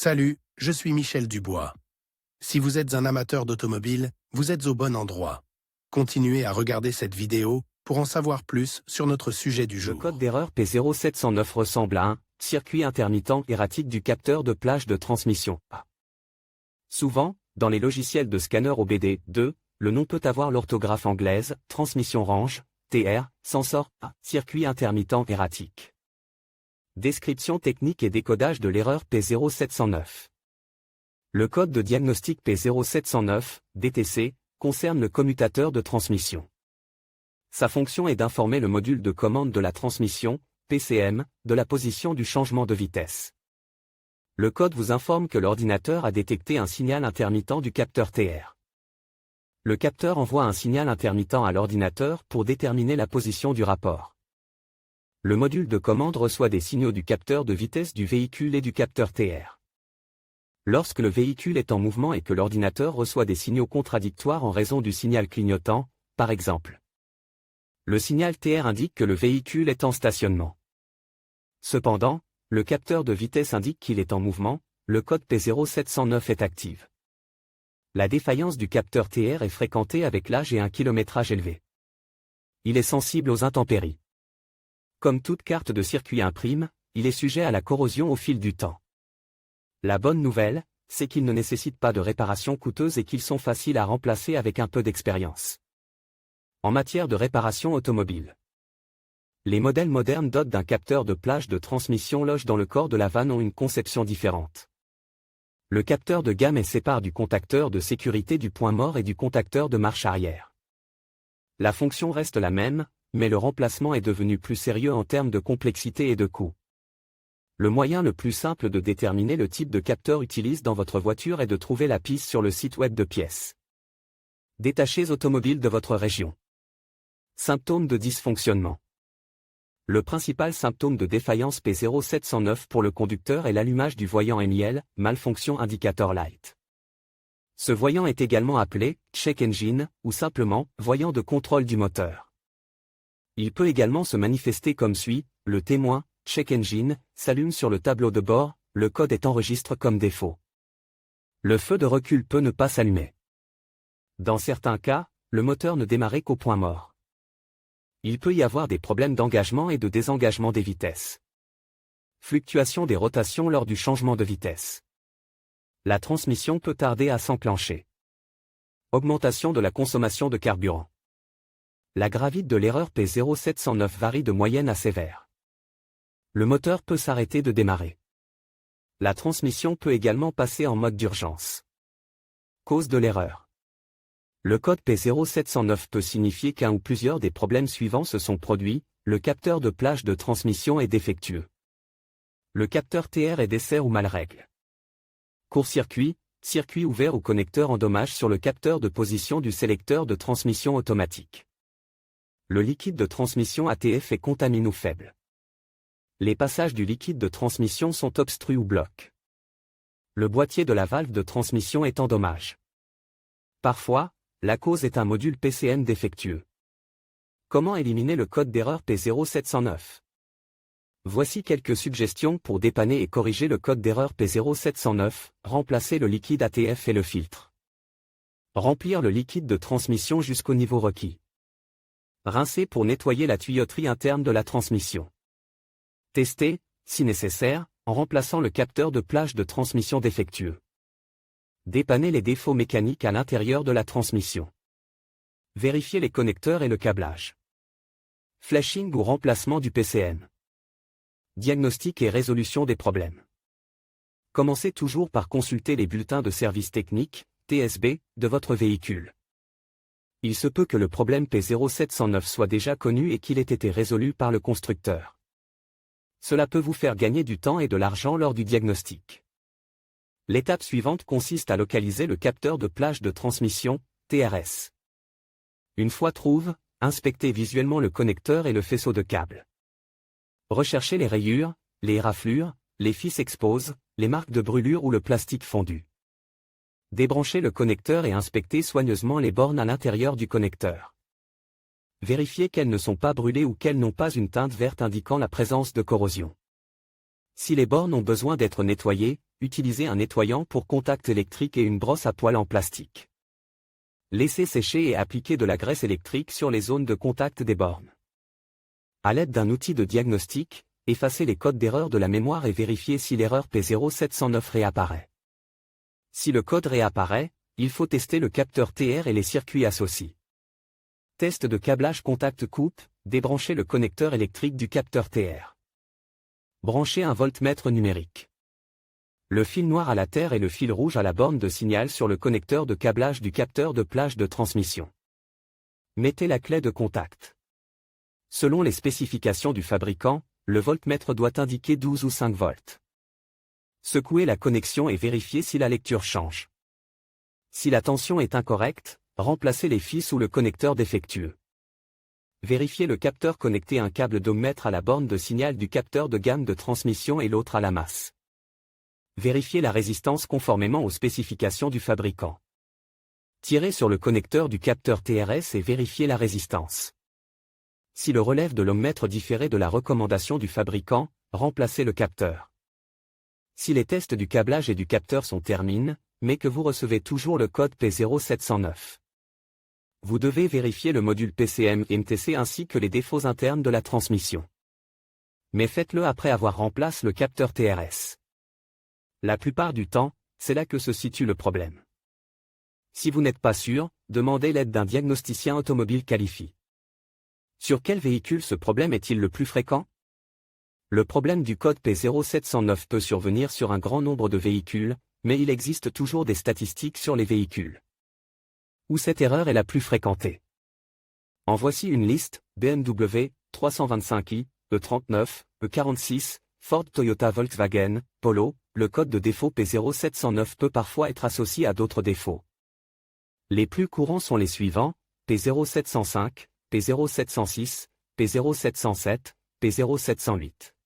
Salut, je suis Michel Dubois. Si vous êtes un amateur d'automobile, vous êtes au bon endroit. Continuez à regarder cette vidéo pour en savoir plus sur notre sujet du jour. Le code d'erreur P0709 ressemble à un circuit intermittent erratique du capteur de plage de transmission. Souvent, dans les logiciels de scanner OBD2, le nom peut avoir l'orthographe anglaise, transmission range, TR, sensor, circuit intermittent erratique. Description technique et décodage de l'erreur P0709. Le code de diagnostic P0709, DTC, concerne le commutateur de transmission. Sa fonction est d'informer le module de commande de la transmission, PCM, de la position du changement de vitesse. Le code vous informe que l'ordinateur a détecté un signal intermittent du capteur TR. Le capteur envoie un signal intermittent à l'ordinateur pour déterminer la position du rapport. Le module de commande reçoit des signaux du capteur de vitesse du véhicule et du capteur TR. Lorsque le véhicule est en mouvement et que l'ordinateur reçoit des signaux contradictoires en raison du signal clignotant, par exemple. Le signal TR indique que le véhicule est en stationnement. Cependant, le capteur de vitesse indique qu'il est en mouvement, le code P0709 est actif. La défaillance du capteur TR est fréquentée avec l'âge et un kilométrage élevé. Il est sensible aux intempéries. Comme toute carte de circuit imprime, il est sujet à la corrosion au fil du temps. La bonne nouvelle, c'est qu'ils ne nécessitent pas de réparation coûteuse et qu'ils sont faciles à remplacer avec un peu d'expérience. En matière de réparation automobile, les modèles modernes dotés d'un capteur de plage de transmission logé dans le corps de la vanne ont une conception différente. Le capteur de gamme est séparé du contacteur de sécurité du point mort et du contacteur de marche arrière. La fonction reste la même, mais le remplacement est devenu plus sérieux en termes de complexité et de coût. Le moyen le plus simple de déterminer le type de capteur utilisé dans votre voiture est de trouver la piste sur le site web de pièces détachées automobiles de votre région. Symptômes de dysfonctionnement. Le principal symptôme de défaillance P0709 pour le conducteur est l'allumage du voyant MIL, malfonction indicator light. Ce voyant est également appelé check engine ou simplement voyant de contrôle du moteur. Il peut également se manifester comme suit, le témoin, check engine, s'allume sur le tableau de bord, le code est enregistré comme défaut. Le feu de recul peut ne pas s'allumer. Dans certains cas, le moteur ne démarre qu'au point mort. Il peut y avoir des problèmes d'engagement et de désengagement des vitesses. Fluctuation des rotations lors du changement de vitesse. La transmission peut tarder à s'enclencher. Augmentation de la consommation de carburant. La gravité de l'erreur P0709 varie de moyenne à sévère. Le moteur peut s'arrêter de démarrer. La transmission peut également passer en mode d'urgence. Cause de l'erreur. Le code P0709 peut signifier qu'un ou plusieurs des problèmes suivants se sont produits, le capteur de plage de transmission est défectueux. Le capteur TR est dessert ou mal règle. Court-circuit, circuit ouvert ou connecteur endommage sur le capteur de position du sélecteur de transmission automatique. Le liquide de transmission ATF est contaminé ou faible. Les passages du liquide de transmission sont obstrués ou bloquent. Le boîtier de la valve de transmission est en dommage. Parfois, la cause est un module PCM défectueux. Comment éliminer le code d'erreur P0709? Voici quelques suggestions pour dépanner et corriger le code d'erreur P0709, remplacer le liquide ATF et le filtre. Remplir le liquide de transmission jusqu'au niveau requis. Rincer pour nettoyer la tuyauterie interne de la transmission. Tester, si nécessaire, en remplaçant le capteur de plage de transmission défectueux. Dépanner les défauts mécaniques à l'intérieur de la transmission. Vérifier les connecteurs et le câblage. Flashing ou remplacement du PCM. Diagnostic et résolution des problèmes. Commencez toujours par consulter les bulletins de service technique, TSB, de votre véhicule. Il se peut que le problème P0709 soit déjà connu et qu'il ait été résolu par le constructeur. Cela peut vous faire gagner du temps et de l'argent lors du diagnostic. L'étape suivante consiste à localiser le capteur de plage de transmission, TRS. Une fois trouvé, inspectez visuellement le connecteur et le faisceau de câbles. Recherchez les rayures, les éraflures, les fils exposés, les marques de brûlure ou le plastique fondu. Débranchez le connecteur et inspectez soigneusement les bornes à l'intérieur du connecteur. Vérifiez qu'elles ne sont pas brûlées ou qu'elles n'ont pas une teinte verte indiquant la présence de corrosion. Si les bornes ont besoin d'être nettoyées, utilisez un nettoyant pour contact électrique et une brosse à poils en plastique. Laissez sécher et appliquez de la graisse électrique sur les zones de contact des bornes. À l'aide d'un outil de diagnostic, effacez les codes d'erreur de la mémoire et vérifiez si l'erreur P0709 réapparaît. Si le code réapparaît, il faut tester le capteur TR et les circuits associés. Test de câblage contact coupe, débranchez le connecteur électrique du capteur TR. Branchez un voltmètre numérique. Le fil noir à la terre et le fil rouge à la borne de signal sur le connecteur de câblage du capteur de plage de transmission. Mettez la clé de contact. Selon les spécifications du fabricant, le voltmètre doit indiquer 12 ou 5 volts. Secouez la connexion et vérifiez si la lecture change. Si la tension est incorrecte, remplacez les fils ou le connecteur défectueux. Vérifiez le capteur connecté un câble d'ohmmètre à la borne de signal du capteur de gamme de transmission et l'autre à la masse. Vérifiez la résistance conformément aux spécifications du fabricant. Tirez sur le connecteur du capteur TRS et vérifiez la résistance. Si le relève de l'ohmmètre différait de la recommandation du fabricant, remplacez le capteur. Si les tests du câblage et du capteur sont terminés, mais que vous recevez toujours le code P0709. Vous devez vérifier le module PCM MTC ainsi que les défauts internes de la transmission. Mais faites-le après avoir remplacé le capteur TRS. La plupart du temps, c'est là que se situe le problème. Si vous n'êtes pas sûr, demandez l'aide d'un diagnosticien automobile qualifié. Sur quel véhicule ce problème est-il le plus fréquent? Le problème du code P0709 peut survenir sur un grand nombre de véhicules, mais il existe toujours des statistiques sur les véhicules où cette erreur est la plus fréquentée. En voici une liste: BMW, 325i, E39, E46, Ford, Toyota, Volkswagen, Polo. Le code de défaut P0709 peut parfois être associé à d'autres défauts. Les plus courants sont les suivants: P0705, P0706, P0707, P0708.